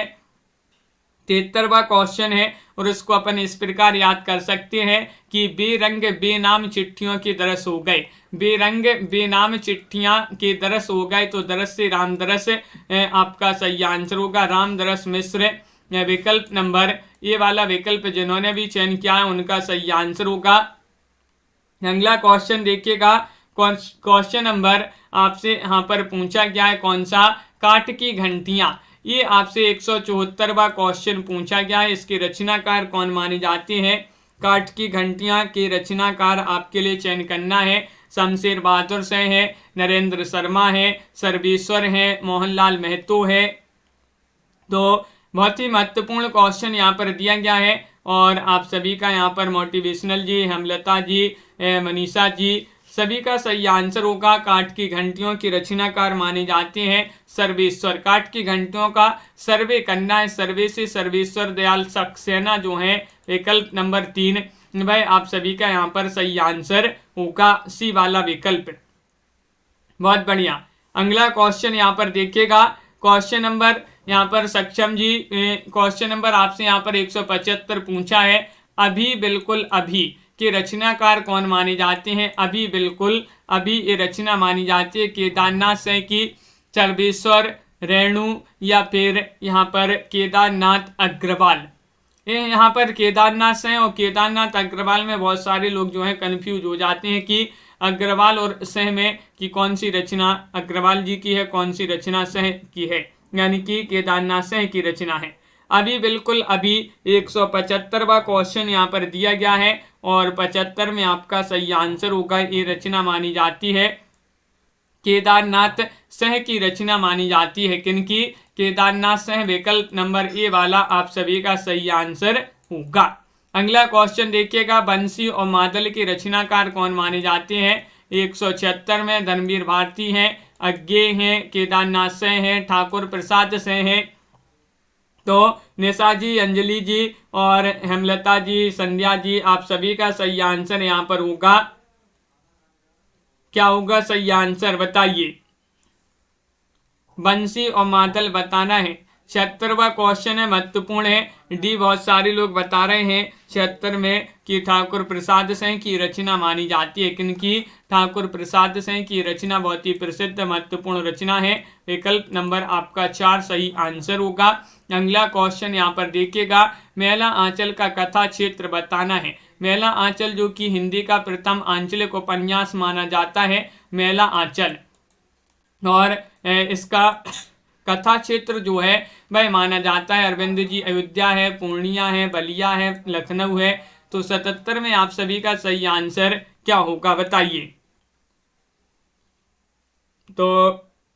73वां क्वेश्चन है और इसको अपन इस प्रकार याद कर सकते हैं कि बेरंग बेनाम चिट्ठियों के दरस हो गए। बेरंग बेनाम चिट्ठियां के दरस हो गए तो दरस से रामदरस आपका सही आंसर होगा, रामदरस मिश्र। विकल्प नंबर ये वाला विकल्प जिन्होंने भी चयन किया है उनका सही आंसर होगा। अगला क्वेश्चन देखिएगा, क्वेश्चन नंबर आपसे यहाँ पर पूछा गया है कौन सा? काठ की घंटियां। ये आपसे 174वां क्वेश्चन पूछा गया है। इसके रचनाकार कौन माने जाते हैं? काठ की घंटियां के रचनाकार आपके लिए चयन करना है। शमशेर बहादुर से है, नरेंद्र शर्मा है, सर्वेश्वर है, मोहनलाल महतो है। तो बहुत ही महत्वपूर्ण क्वेश्चन यहाँ पर दिया गया है और आप सभी का यहाँ पर मोटिवेशनल जी, हेमलता जी, मनीषा जी, सभी का सही आंसर होगा। काठ की घंटियों की रचनाकार माने जाते हैं सर्वेश्वर। काठ की घंटियों का सर्वे करना है, सर्वे से सर्वेश्वर दयाल सक्सेना जो है। विकल्प नंबर 3 भाई आप सभी का यहाँ पर सही आंसर होगा, सी वाला विकल्प। बहुत बढ़िया। अगला क्वेश्चन यहाँ पर देखिएगा, क्वेश्चन नंबर यहाँ पर सक्षम जी, क्वेश्चन नंबर आपसे यहाँ पर 175 पूछा है। अभी बिल्कुल अभी के रचनाकार कौन माने जाते हैं? अभी बिल्कुल अभी ये रचना मानी जाती है केदारनाथ से की सर्वेश्वर, रेणु, या फिर यहाँ पर केदारनाथ अग्रवाल। ये यहाँ पर केदारनाथ से और केदारनाथ अग्रवाल में बहुत सारे लोग जो है कंफ्यूज हो जाते हैं कि अग्रवाल और सह में कि कौन सी रचना अग्रवाल जी की है, कौन सी रचना सह की है, यानी कि केदारनाथ सह की रचना है। अभी बिल्कुल अभी 175वां क्वेश्चन यहाँ पर दिया गया है और 75 में आपका सही आंसर होगा। ये रचना मानी जाती है केदारनाथ सह की रचना मानी जाती है। किनकी? केदारनाथ सह। विकल्प नंबर ए वाला आप सभी का सही आंसर होगा। अगला क्वेश्चन देखिएगा, बंसी और मादल के रचनाकार कौन माने जाते हैं? 176 में धर्मवीर भारती हैं, अज्ञे हैं, केदारनाथ सह हैं, ठाकुर प्रसाद सह हैं। तो निशा जी, अंजलि जी और हेमलता जी, संध्या जी, आप सभी का सही आंसर यहाँ पर होगा, क्या होगा सही आंसर बताइए। बंसी और मादल बताना है। 76वां क्वेश्चन है, महत्वपूर्ण है। डी बहुत सारे लोग बता रहे हैं 76 में कि ठाकुर प्रसाद सिंह की रचना मानी जाती है। किनकी? ठाकुर प्रसाद सिंह की रचना बहुत ही प्रसिद्ध महत्वपूर्ण रचना है। विकल्प नंबर आपका 4 सही आंसर होगा। अगला क्वेश्चन यहाँ पर देखिएगा, मेला आंचल का कथा क्षेत्र बताना है। मेला आंचल जो कि हिंदी का प्रथम आंचलिक उपन्यास माना जाता है, मेला आंचल, और इसका कथा क्षेत्र जो है वह माना जाता है अरविंद जी अयोध्या है, पूर्णिया है, बलिया है, लखनऊ है। तो 77 में आप सभी का सही आंसर क्या होगा बताइए। तो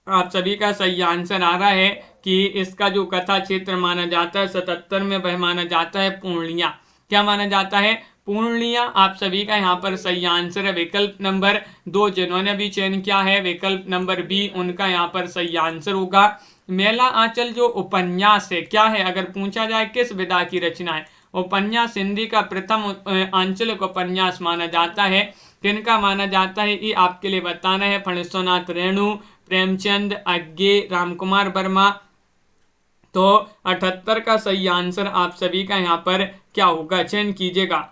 आप सभी का सही आंसर आ रहा है कि इसका जो कथा क्षेत्र माना जाता है 77 में वह माना जाता है पूर्णिया। क्या माना जाता है? पूर्णिया। आप सभी का यहाँ पर सही आंसर है। विकल्प नंबर 2 जिन्होंने भी चयन किया है, विकल्प नंबर बी, उनका यहाँ पर सही आंसर होगा। मेला आंचल जो उपन्यास है क्या है, अगर पूछा जाए किस विधा की रचना है? उपन्यास हिंदी का प्रथम आंचलिक उपन्यास माना जाता है। किनका माना जाता है ये आपके लिए बताना है। फणीश्वरनाथ रेणु, प्रेमचंद, अज्ञे, रामकुमार वर्मा। तो 78 का सही आंसर आप सभी का यहाँ पर क्या होगा, चयन कीजिएगा।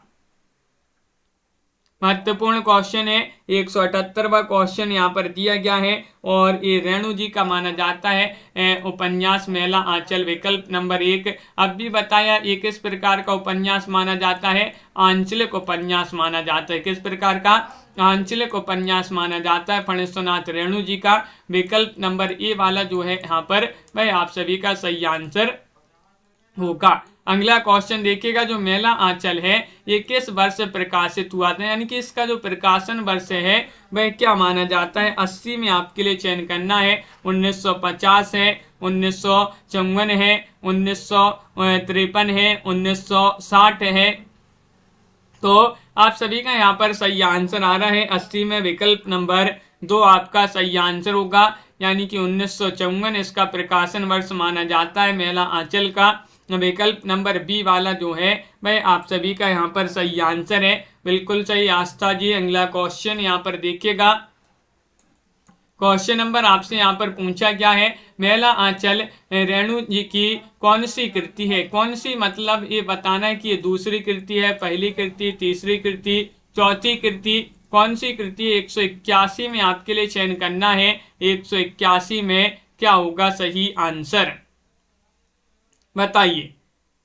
महत्वपूर्ण क्वेश्चन है, 178वां क्वेश्चन यहाँ पर दिया गया है और ये रेणु जी का माना जाता है उपन्यास मेला आंचल। विकल्प नंबर 1। अब भी बताया ये किस प्रकार का उपन्यास माना जाता है? आंचलिक उपन्यास माना जाता है। किस प्रकार का? आंचलिक उपन्यास माना जाता है फणीश्वरनाथ रेणु जी का। विकल्प नंबर ए वाला जो है यहाँ पर वह आप सभी का सही आंसर होगा। अगला क्वेश्चन देखिएगा, जो मेला आंचल है ये किस वर्ष प्रकाशित हुआ था, यानी कि इसका जो प्रकाशन वर्ष है वह क्या माना जाता है? 80 में आपके लिए चयन करना है। 1950 है, 1954 है, 1953 है, 1960 है। तो आप सभी का यहाँ पर सही आंसर आ रहा है 80 में। विकल्प नंबर 2 आपका सही आंसर होगा, यानी कि 1954 इसका प्रकाशन वर्ष माना जाता है मेला आंचल का। विकल्प नंबर बी वाला जो है वह आप सभी का यहाँ पर सही आंसर है। बिल्कुल सही आस्था जी। अगला क्वेश्चन यहाँ पर देखिएगा, क्वेश्चन नंबर आपसे यहाँ पर पूछा गया है, मेला आंचल रेणु जी की कौन सी कृति है? कौन सी मतलब ये बताना है कि ये दूसरी कृति है, पहली कृति, तीसरी कृति, चौथी कृति, कौन सी कृति? 181 में आपके लिए चयन करना है। 181 में क्या होगा सही आंसर बताइए।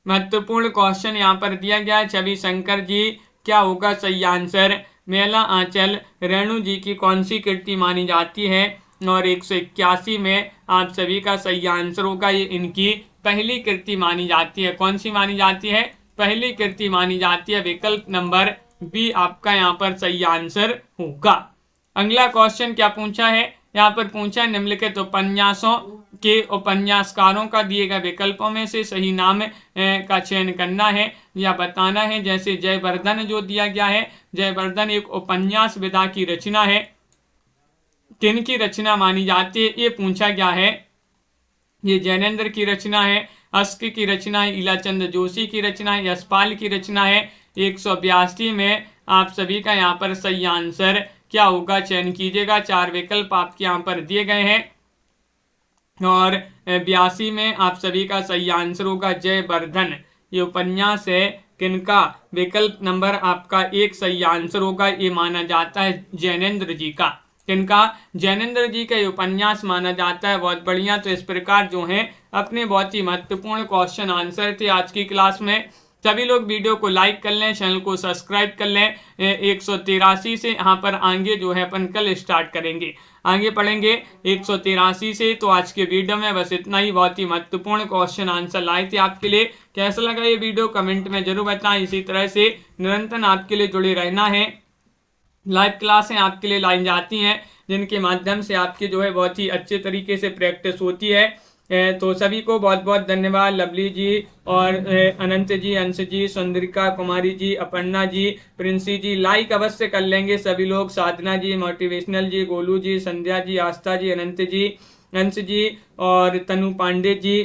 महत्वपूर्ण क्वेश्चन यहाँ पर दिया गया है। छवि शंकर जी, क्या होगा सही आंसर? मेला आंचल रेणु जी की कौन सी कृति मानी जाती है? और 181 में आप सभी का सही आंसर होगा, ये इनकी पहली कृति मानी जाती है। कौन सी मानी जाती है? पहली कृति मानी जाती है। विकल्प नंबर बी आपका यहाँ पर सही आंसर होगा। अगला क्वेश्चन क्या पूछा है? यहाँ पर पूछा है, निम्नलिखित उपन्यासों के उपन्यासकारों का दिए गए विकल्पों में से सही नाम का चयन करना है या बताना है। जैसे जयवर्धन जो दिया गया है, जयवर्धन एक उपन्यास विधा की रचना है। किनकी रचना मानी जाती है ये पूछा गया है। ये जैनेन्द्र की रचना है, अस्क की रचना है, इलाचंद जोशी की रचना है, यशपाल की रचना है। 182 में आप सभी का यहाँ पर सही आंसर क्या होगा, चयन कीजिएगा। 4 विकल्प आपके यहाँ पर दिए गए हैं और 82 में आप सभी का सही आंसर होगा जयवर्धन। ये उपन्यास है किनका? विकल्प नंबर आपका 1 सही आंसर होगा। ये माना जाता है जैनेन्द्र जी का। किनका? जैनेन्द्र जी का ये उपन्यास माना जाता है। बहुत बढ़िया। तो इस प्रकार जो है अपने बहुत ही महत्वपूर्ण क्वेश्चन आंसर थे आज की क्लास में। सभी लोग वीडियो को लाइक कर लें, चैनल को सब्सक्राइब कर लें। 183 से यहाँ पर आगे जो है अपन कल स्टार्ट करेंगे, आगे पढ़ेंगे 183 से। तो आज के वीडियो में बस इतना ही। बहुत ही महत्वपूर्ण क्वेश्चन आंसर लाए थे आपके लिए। कैसा लगा ये वीडियो कमेंट में जरूर बताएं। इसी तरह से निरंतर आपके लिए जुड़े रहना है। लाइव क्लासें आपके लिए लाई जाती हैं जिनके माध्यम से आपकी जो है बहुत ही अच्छे तरीके से प्रैक्टिस होती है। तो सभी को बहुत बहुत धन्यवाद। लवली जी और अनंत जी, अंश जी, सुंदरिका कुमारी जी, अपर्णा जी, प्रिंसी जी, लाइक अवश्य कर लेंगे सभी लोग। साधना जी, मोटिवेशनल जी, गोलू जी, संध्या जी, आस्था जी, अनंत जी, अंश जी और तनु पांडे जी,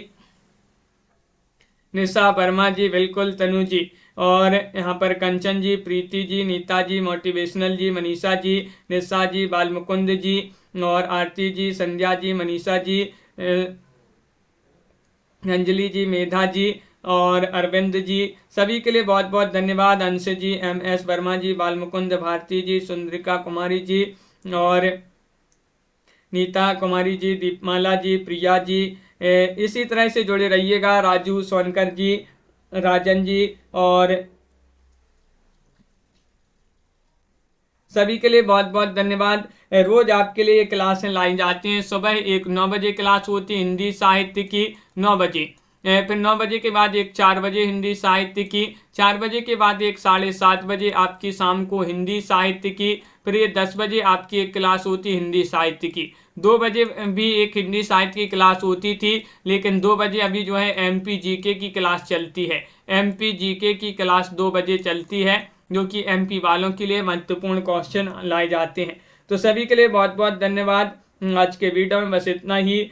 निशा वर्मा जी, बिल्कुल तनु जी, और यहाँ पर कंचन जी, प्रीति जी, नीता जी, मोटिवेशनल जी, मनीषा जी, निशा जी, बालमुकुंद जी, और आरती जी, संध्या जी, मनीषा जी, अंजलि जी, मेधा जी और अरविंद जी, सभी के लिए बहुत बहुत धन्यवाद। अंश जी, MS वर्मा जी, बालमुकुंद, भारती जी, सुंदरिका कुमारी जी और नीता कुमारी जी, दीपमाला जी, प्रिया जी, इसी तरह से जुड़े रहिएगा। राजू सोनकर जी, राजन जी और सभी के लिए बहुत बहुत धन्यवाद। रोज आपके लिए क्लासें लाई जाती हैं। सुबह एक 9 बजे क्लास होती है हिंदी साहित्य की 9 बजे, फिर 9 बजे के बाद एक 4 बजे हिंदी साहित्य की, 4 बजे के बाद एक 7:30 बजे आपकी शाम को हिंदी साहित्य की, फिर ये 10 बजे आपकी एक क्लास होती हिंदी साहित्य की। 2 बजे भी एक हिंदी साहित्य की क्लास होती थी, लेकिन 2 बजे अभी जो है MP GK की क्लास चलती है। MP GK की क्लास 2 बजे चलती है, जो कि MP वालों के लिए महत्वपूर्ण क्वेश्चन लाए जाते हैं। तो सभी के लिए बहुत बहुत धन्यवाद। आज के वीडियो में बस इतना ही।